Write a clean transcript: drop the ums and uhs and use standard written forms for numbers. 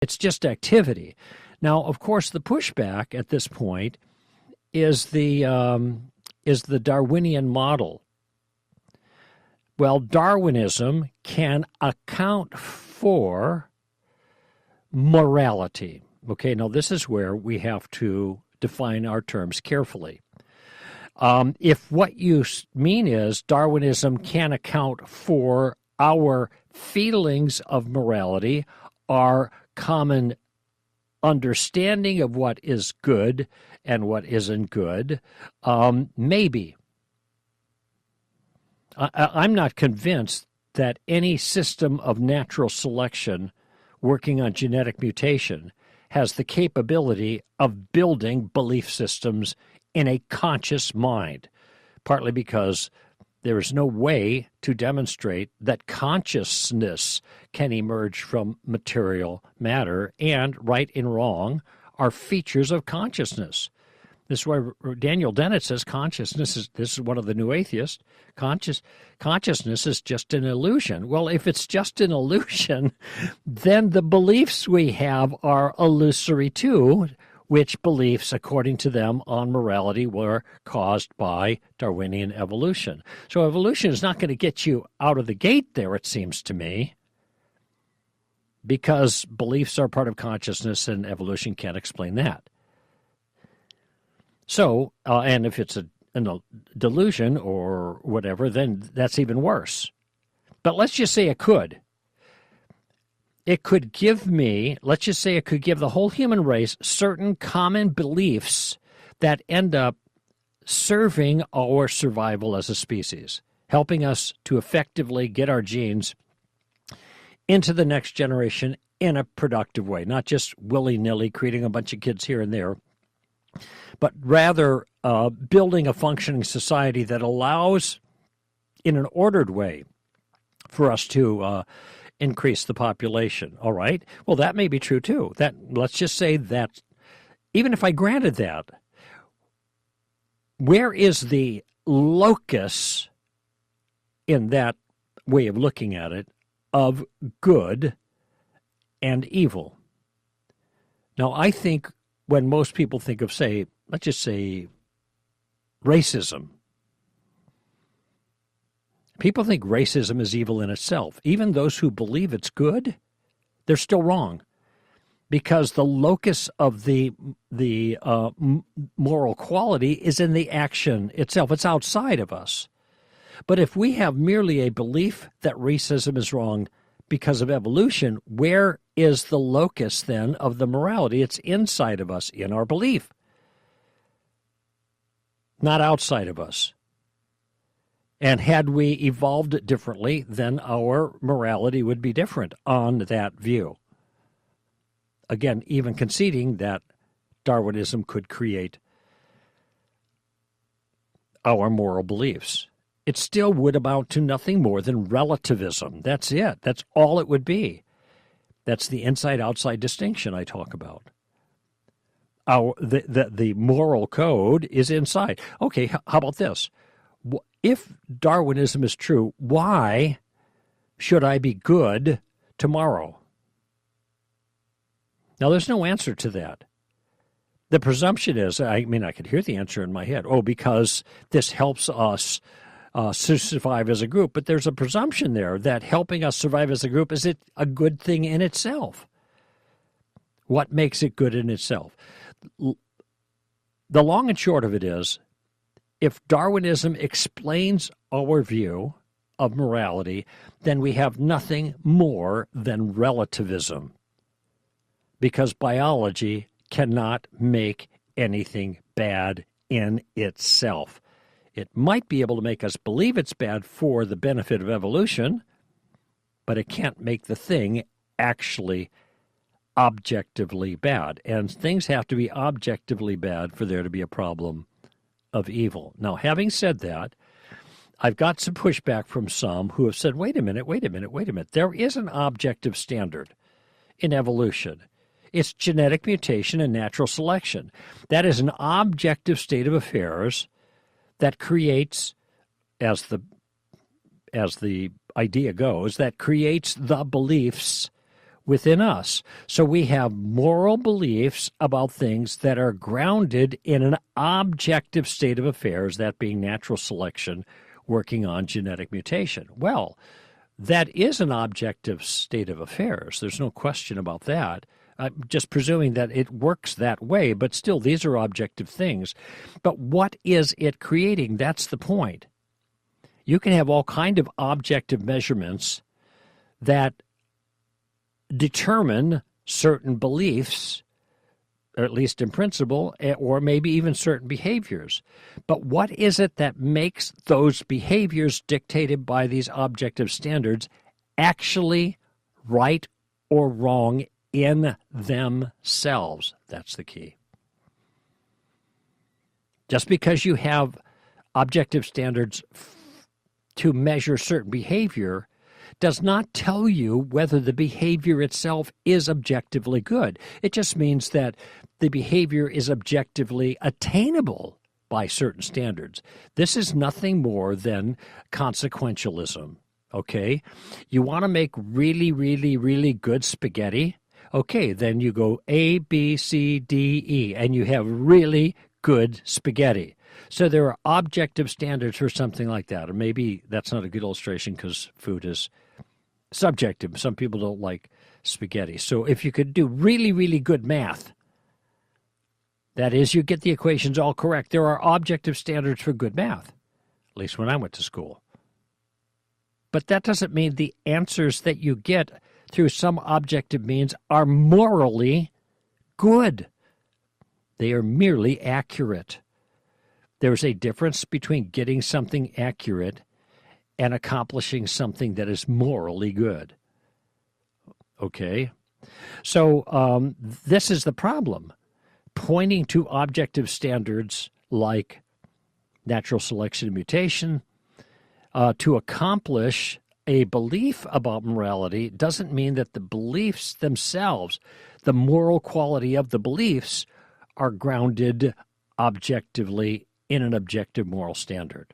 It's just activity. Now, of course, the pushback at this point is the Darwinian model. Well, Darwinism can account for morality. Okay, now this is where we have to define our terms carefully. If what you mean is Darwinism can account for our feelings of morality, our common understanding of what is good and what isn't good, maybe. I'm not convinced that any system of natural selection working on genetic mutation has the capability of building belief systems in a conscious mind, partly because there is no way to demonstrate that consciousness can emerge from material matter, and right and wrong are features of consciousness. This is why Daniel Dennett says consciousness is, this is one of the new atheists, consciousness is just an illusion. Well, if it's just an illusion, then the beliefs we have are illusory too, which beliefs, according to them, on morality were caused by Darwinian evolution. So evolution is not going to get you out of the gate there, it seems to me, because beliefs are part of consciousness and evolution can't explain that. So, and if it's a delusion or whatever, then that's even worse. But let's just say it could. It could give me, let's just say it could give the whole human race certain common beliefs that end up serving our survival as a species, helping us to effectively get our genes into the next generation in a productive way, not just willy-nilly creating a bunch of kids here and there, but rather building a functioning society that allows, in an ordered way, for us to increase the population. All right? Well, that may be true too. That, let's just say that, even if I granted that, where is the locus in that way of looking at it of good and evil? Now, I think when most people think of, say, let's just say racism, people think racism is evil in itself. Even those who believe it's good, they're still wrong, because the locus of the moral quality is in the action itself. It's outside of us. But if we have merely a belief that racism is wrong because of evolution, where is the locus then of the morality? It's inside of us, in our belief, not outside of us. And had we evolved differently, then our morality would be different on that view. Again, even conceding that Darwinism could create our moral beliefs, it still would amount to nothing more than relativism. That's it. That's all it would be. That's the inside-outside distinction I talk about. The moral code is inside. Okay, how about this? If Darwinism is true, why should I be good tomorrow? Now, there's no answer to that. The presumption is, I mean, I could hear the answer in my head. Oh, because this helps us survive as a group. But there's a presumption there that helping us survive as a group, is it a good thing in itself? What makes it good in itself? The long and short of it is, if Darwinism explains our view of morality, then we have nothing more than relativism, because biology cannot make anything bad in itself. It might be able to make us believe it's bad for the benefit of evolution, but it can't make the thing actually objectively bad. And things have to be objectively bad for there to be a problem of evil. Now, having said that, I've got some pushback from some who have said, wait a minute. There is an objective standard in evolution. It's genetic mutation and natural selection. That is an objective state of affairs that creates, as the idea goes, that creates the beliefs within us. So we have moral beliefs about things that are grounded in an objective state of affairs, that being natural selection working on genetic mutation. Well, that is an objective state of affairs. There's no question about that. I'm just presuming that it works that way, but still, these are objective things. But what is it creating? That's the point. You can have all kind of objective measurements that determine certain beliefs, or at least in principle, or maybe even certain behaviors. But what is it that makes those behaviors dictated by these objective standards actually right or wrong in themselves? That's the key. Just because you have objective standards to measure certain behavior does not tell you whether the behavior itself is objectively good. It just means that the behavior is objectively attainable by certain standards. This is nothing more than consequentialism, okay? You want to make really, really, really good spaghetti? Okay, then you go A, B, C, D, E, and you have really good spaghetti. So there are objective standards for something like that. Or maybe that's not a good illustration because food is subjective. Some people don't like spaghetti. So if you could do really, really good math, that is, you get the equations all correct, there are objective standards for good math, at least when I went to school. But that doesn't mean the answers that you get through some objective means are morally good. They are merely accurate. There's a difference between getting something accurate and accomplishing something that is morally good. Okay? So this is the problem. Pointing to objective standards like natural selection and mutation to accomplish a belief about morality doesn't mean that the beliefs themselves, the moral quality of the beliefs, are grounded objectively in an objective moral standard.